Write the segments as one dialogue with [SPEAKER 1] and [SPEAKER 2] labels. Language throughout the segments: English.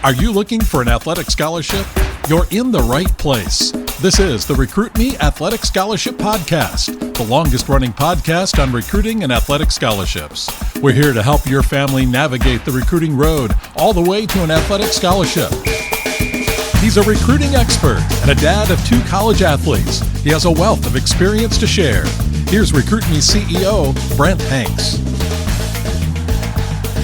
[SPEAKER 1] Are you looking for an athletic scholarship? You're in the right place. This is the Recruit Me Athletic Scholarship Podcast, the longest-running podcast on recruiting and athletic scholarships. We're here to help your family navigate the recruiting road all the way to an athletic scholarship. He's a recruiting expert and a dad of 2 college athletes. He has a wealth of experience to share. Here's Recruit Me CEO, Brent Hanks.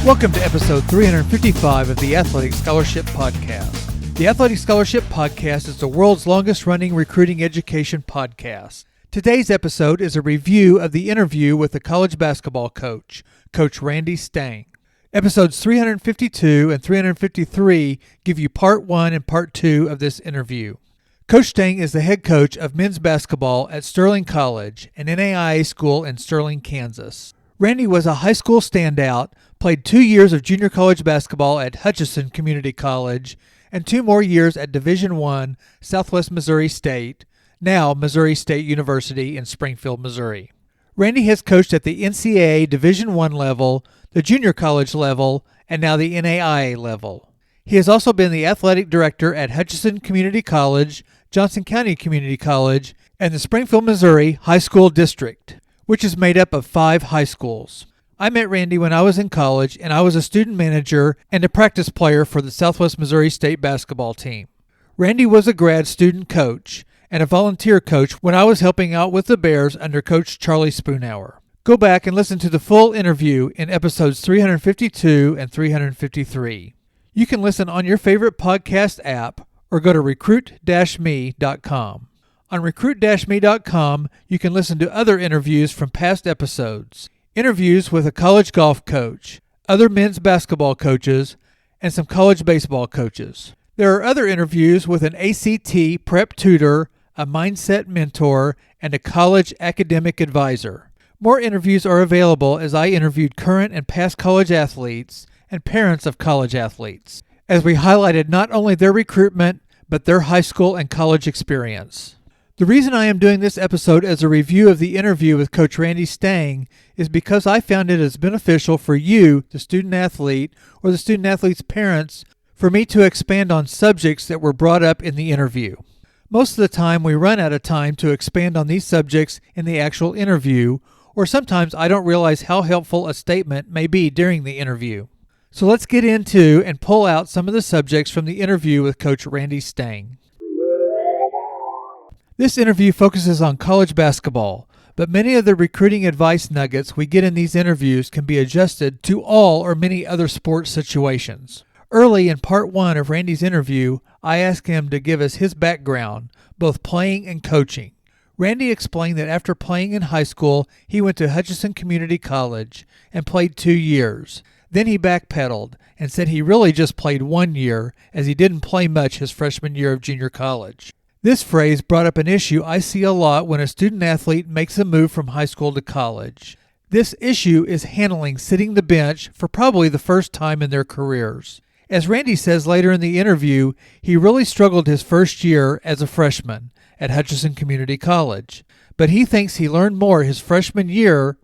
[SPEAKER 2] Welcome to episode 355 of the Athletic Scholarship Podcast. The Athletic Scholarship Podcast is the world's longest-running recruiting education podcast. Today's episode is a review of the interview with the college basketball coach, Coach Randy Stange. Episodes 352 and 353 give you part 1 and part 2 of this interview. Coach Stange is the head coach of men's basketball at Sterling College, an NAIA school in Sterling, Kansas. Randy was a high school standout, played 2 years of junior college basketball at Hutchinson Community College, and 2 more years at Division I, Southwest Missouri State, now Missouri State University in Springfield, Missouri. Randy has coached at the NCAA Division I level, the junior college level, and now the NAIA level. He has also been the athletic director at Hutchinson Community College, Johnson County Community College, and the Springfield, Missouri High School District, which is made up of 5 high schools. I met Randy when I was in college, and I was a student manager and a practice player for the Southwest Missouri State basketball team. Randy was a grad student coach and a volunteer coach when I was helping out with the Bears under Coach Charlie Spoonhour. Go back and listen to the full interview in episodes 352 and 353. You can listen on your favorite podcast app or go to recruit-me.com. On recruit-me.com, you can listen to other interviews from past episodes, interviews with a college golf coach, other men's basketball coaches, and some college baseball coaches. There are other interviews with an ACT prep tutor, a mindset mentor, and a college academic advisor. More interviews are available as I interviewed current and past college athletes and parents of college athletes, as we highlighted not only their recruitment, but their high school and college experience. The reason I am doing this episode as a review of the interview with Coach Randy Stange is because I found it as beneficial for you, the student athlete, or the student athlete's parents, for me to expand on subjects that were brought up in the interview. Most of the time we run out of time to expand on these subjects in the actual interview, or sometimes I don't realize how helpful a statement may be during the interview. So let's get into and pull out some of the subjects from the interview with Coach Randy Stange. This interview focuses on college basketball, but many of the recruiting advice nuggets we get in these interviews can be adjusted to all or many other sports situations. Early in part 1 of Randy's interview, I asked him to give us his background, both playing and coaching. Randy explained that after playing in high school, he went to Hutchinson Community College and played 2 years. Then he backpedaled and said he really just played 1 year, as he didn't play much his freshman year of junior college. This phrase brought up an issue I see a lot when a student athlete makes a move from high school to college. This issue is handling sitting the bench for probably the first time in their careers. As Randy says later in the interview, he really struggled his first year as a freshman at Hutchinson Community College, but he thinks he learned more his freshman year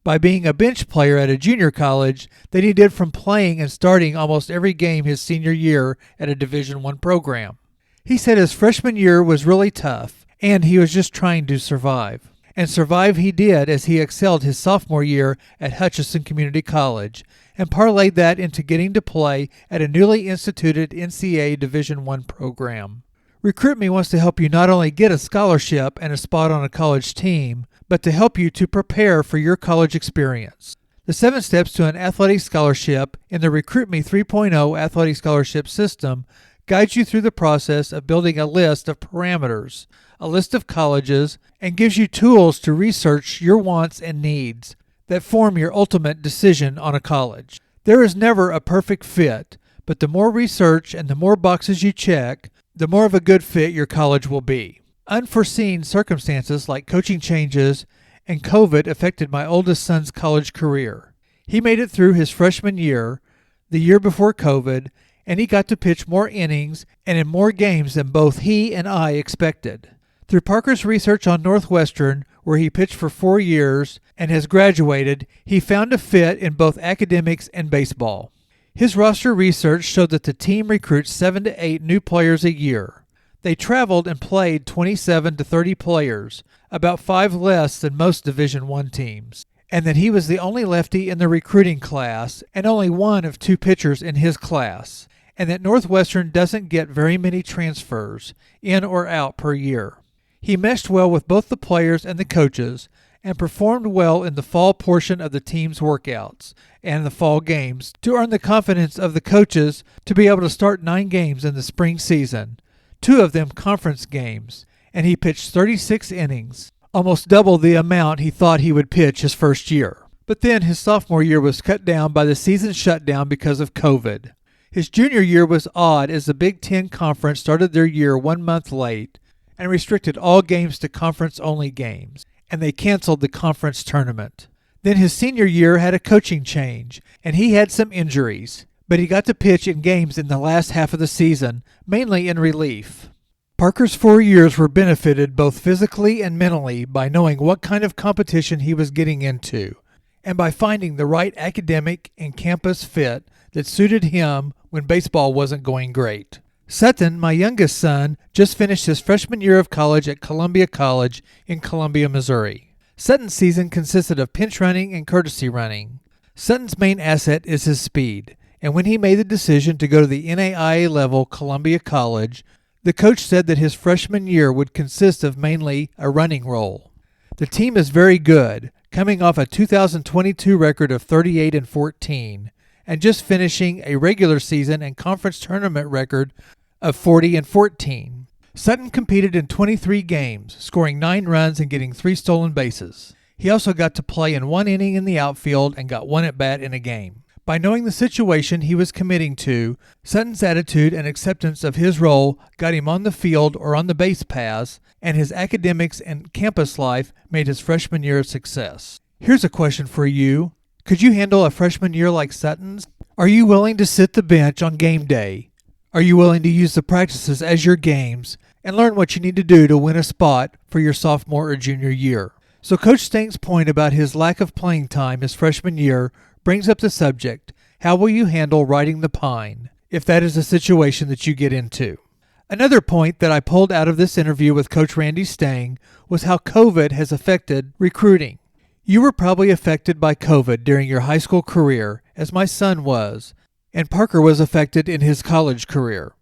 [SPEAKER 2] by being a bench player at a junior college than he did from playing and starting almost every game his senior year at a Division I program. He said his freshman year was really tough, and he was just trying to survive. And survive he did as he excelled his sophomore year at Hutchinson Community College, and parlayed that into getting to play at a newly instituted NCAA Division I program. Recruit Me wants to help you not only get a scholarship and a spot on a college team, but to help you to prepare for your college experience. The 7 steps to an athletic scholarship in the Recruit Me 3.0 athletic scholarship system guides you through the process of building a list of parameters, a list of colleges, and gives you tools to research your wants and needs that form your ultimate decision on a college. There is never a perfect fit, but the more research and the more boxes you check, the more of a good fit your college will be. Unforeseen circumstances like coaching changes and COVID affected my oldest son's college career. He made it through his freshman year, the year before COVID, and he got to pitch more innings and in more games than both he and I expected. Through Parker's research on Northwestern, where he pitched for 4 years and has graduated, he found a fit in both academics and baseball. His roster research showed that the team recruits 7 to 8 new players a year. They traveled and played 27 to 30 players, about 5 less than most Division I teams, and that he was the only lefty in the recruiting class and only one of 2 pitchers in his class, and that Northwestern doesn't get very many transfers, in or out, per year. He meshed well with both the players and the coaches and performed well in the fall portion of the team's workouts and the fall games to earn the confidence of the coaches to be able to start 9 games in the spring season, 2 of them conference games, and he pitched 36 innings, almost double the amount he thought he would pitch his first year. But then his sophomore year was cut down by the season shutdown because of COVID. His junior year was odd as the Big Ten Conference started their year 1 month late and restricted all games to conference-only games, and they canceled the conference tournament. Then his senior year had a coaching change, and he had some injuries, but he got to pitch in games in the last half of the season, mainly in relief. Parker's 4 years were benefited both physically and mentally by knowing what kind of competition he was getting into, and by finding the right academic and campus fit that suited him when baseball wasn't going great. Sutton, my youngest son, just finished his freshman year of college at Columbia College in Columbia, Missouri. Sutton's season consisted of pinch running and courtesy running. Sutton's main asset is his speed, and when he made the decision to go to the NAIA level Columbia College, the coach said that his freshman year would consist of mainly a running role. The team is very good, coming off a 2022 record of 38-14, and just finishing a regular season and conference tournament record of 40-14. Sutton competed in 23 games, scoring 9 runs and getting 3 stolen bases. He also got to play in 1 inning in the outfield and got 1 at-bat in a game. By knowing the situation he was committing to, Sutton's attitude and acceptance of his role got him on the field or on the base paths, and his academics and campus life made his freshman year a success. Here's a question for you. Could you handle a freshman year like Sutton's? Are you willing to sit the bench on game day? Are you willing to use the practices as your games and learn what you need to do to win a spot for your sophomore or junior year? So Coach Stange's point about his lack of playing time his freshman year brings up the subject, how will you handle riding the pine, if that is a situation that you get into? Another point that I pulled out of this interview with Coach Randy Stange was how COVID has affected recruiting. You were probably affected by COVID during your high school career, as my son was, and Parker was affected in his college career.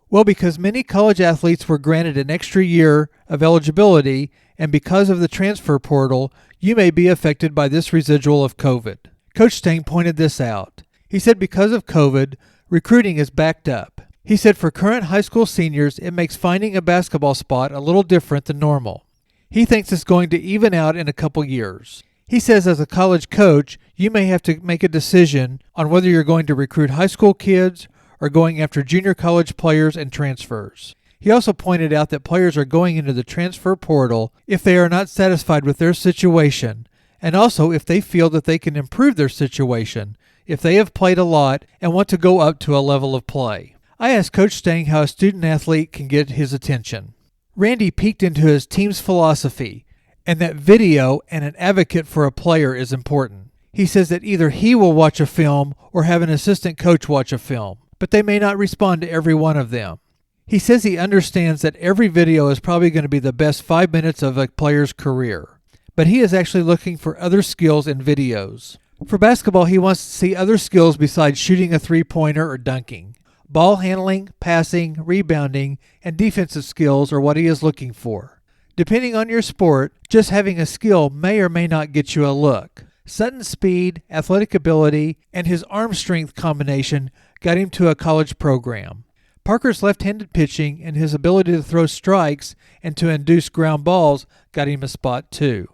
[SPEAKER 2] Well, because many college athletes were granted an extra year of eligibility, and because of the transfer portal, you may be affected by this residual of COVID. Coach Stange pointed this out. He said because of COVID, recruiting is backed up. He said for current high school seniors, it makes finding a basketball spot a little different than normal. He thinks it's going to even out in a couple years. He says as a college coach, you may have to make a decision on whether you're going to recruit high school kids or going after junior college players and transfers. He also pointed out that players are going into the transfer portal if they are not satisfied with their situation, and also if they feel that they can improve their situation, if they have played a lot and want to go up to a level of play. I asked Coach Stange how a student-athlete can get his attention. Randy peeked into his team's philosophy, and that video and an advocate for a player is important. He says that either he will watch a film or have an assistant coach watch a film, but they may not respond to every one of them. He says he understands that every video is probably going to be the best 5 minutes of a player's career, but he is actually looking for other skills in videos. For basketball, he wants to see other skills besides shooting a three-pointer or dunking. Ball handling, passing, rebounding, and defensive skills are what he is looking for. Depending on your sport, just having a skill may or may not get you a look. Sutton's speed, athletic ability, and his arm strength combination got him to a college program. Parker's left-handed pitching and his ability to throw strikes and to induce ground balls got him a spot too.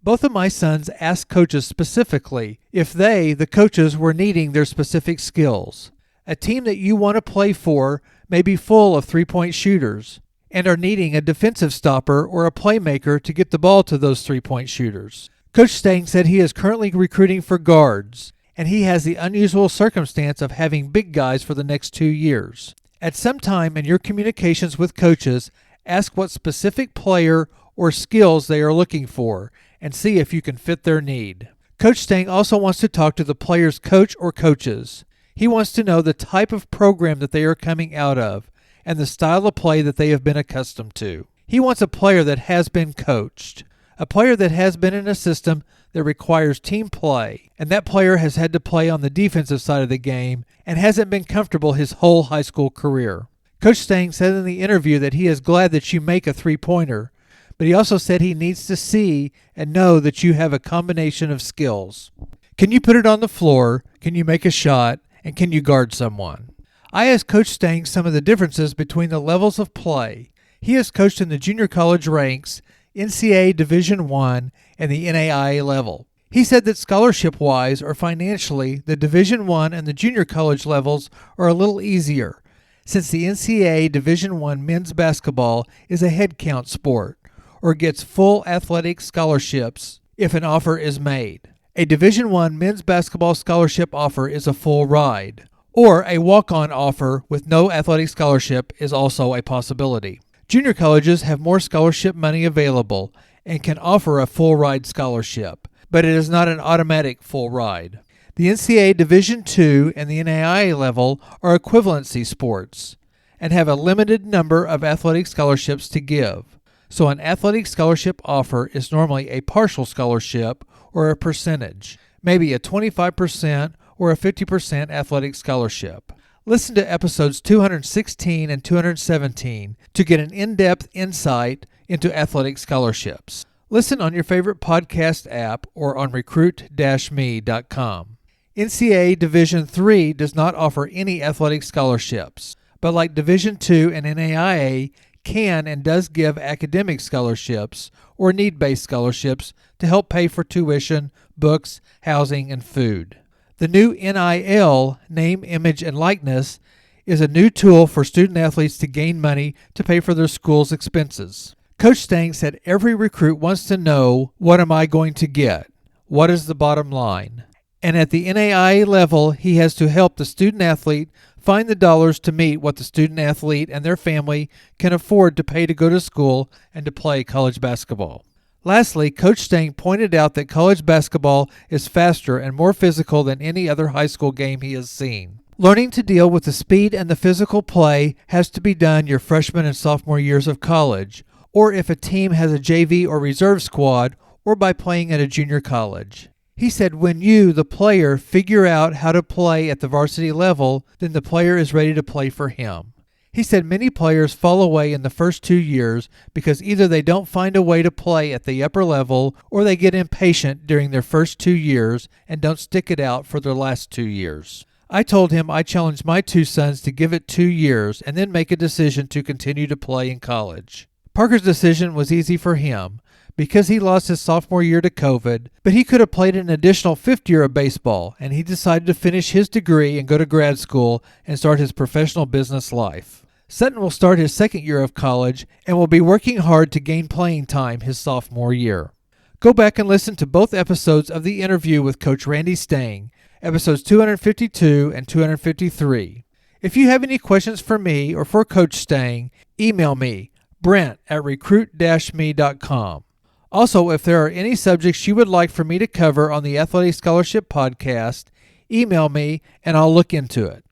[SPEAKER 2] Both of my sons asked coaches specifically if they, the coaches, were needing their specific skills. A team that you want to play for may be full of three-point shooters and are needing a defensive stopper or a playmaker to get the ball to those three-point shooters. Coach Stange said he is currently recruiting for guards, and he has the unusual circumstance of having big guys for the next 2 years. At some time in your communications with coaches, ask what specific player or skills they are looking for and see if you can fit their need. Coach Stange also wants to talk to the player's coach or coaches. He wants to know the type of program that they are coming out of and the style of play that they have been accustomed to. He wants a player that has been coached, a player that has been in a system that requires team play, and that player has had to play on the defensive side of the game and hasn't been comfortable his whole high school career. Coach Stange said in the interview that he is glad that you make a three-pointer, but he also said he needs to see and know that you have a combination of skills. Can you put it on the floor? Can you make a shot? And can you guard someone? I asked Coach Stange some of the differences between the levels of play. He has coached in the junior college ranks, NCAA Division I, and the NAIA level. He said that scholarship-wise or financially, the Division I and the junior college levels are a little easier, since the NCAA Division I men's basketball is a head count sport, or gets full athletic scholarships if an offer is made. A Division I men's basketball scholarship offer is a full ride, or a walk-on offer with no athletic scholarship is also a possibility. Junior colleges have more scholarship money available and can offer a full ride scholarship, but it is not an automatic full ride. The NCAA Division II and the NAIA level are equivalency sports and have a limited number of athletic scholarships to give. So an athletic scholarship offer is normally a partial scholarship or a percentage, maybe a 25% or a 50% athletic scholarship. Listen to episodes 216 and 217 to get an in-depth insight into athletic scholarships. Listen on your favorite podcast app or on recruit-me.com. NCAA Division III does not offer any athletic scholarships, but like Division II and NAIA, can and does give academic scholarships or need-based scholarships to help pay for tuition, books, housing, and food. The new NIL, Name, Image, and Likeness, is a new tool for student-athletes to gain money to pay for their school's expenses. Coach Stange said every recruit wants to know, what am I going to get? What is the bottom line? And at the NAIA level, he has to help the student-athlete find the dollars to meet what the student-athlete and their family can afford to pay to go to school and to play college basketball. Lastly, Coach Stange pointed out that college basketball is faster and more physical than any other high school game he has seen. Learning to deal with the speed and the physical play has to be done your freshman and sophomore years of college, or if a team has a JV or reserve squad, or by playing at a junior college. He said when you, the player, figure out how to play at the varsity level, then the player is ready to play for him. He said many players fall away in the first 2 years because either they don't find a way to play at the upper level or they get impatient during their first 2 years and don't stick it out for their last 2 years. I told him I challenged my 2 sons to give it 2 years and then make a decision to continue to play in college. Parker's decision was easy for him because he lost his sophomore year to COVID, but he could have played an additional 5th year of baseball, and he decided to finish his degree and go to grad school and start his professional business life. Sutton will start his 2nd year of college and will be working hard to gain playing time his sophomore year. Go back and listen to both episodes of the interview with Coach Randy Stange, episodes 252 and 253. If you have any questions for me or for Coach Stange, email me, brent@recruit-me.com. Also, if there are any subjects you would like for me to cover on the Athletic Scholarship Podcast, email me and I'll look into it.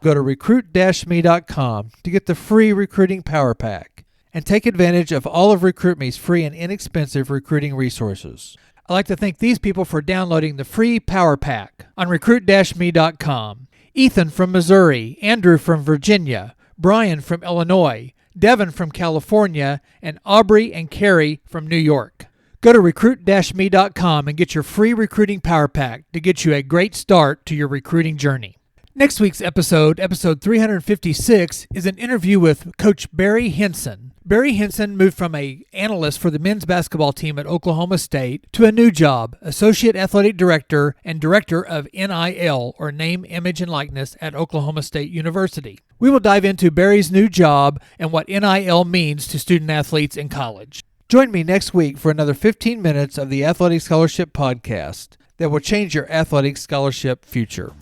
[SPEAKER 2] Go to recruit-me.com to get the free recruiting power pack and take advantage of all of RecruitMe's free and inexpensive recruiting resources. I'd like to thank these people for downloading the free power pack on recruit-me.com. Ethan from Missouri, Andrew from Virginia, Brian from Illinois, Devin from California, and Aubrey and Carrie from New York. Go to recruit-me.com and get your free recruiting power pack to get you a great start to your recruiting journey. Next week's episode 356, is an interview with Coach Barry Henson. Barry Henson moved from an analyst for the men's basketball team at Oklahoma State to a new job, Associate Athletic Director and Director of NIL, or Name, Image, and Likeness, at Oklahoma State University. We will dive into Barry's new job and what NIL means to student athletes in college. Join me next week for another 15 minutes of the Athletic Scholarship Podcast that will change your athletic scholarship future.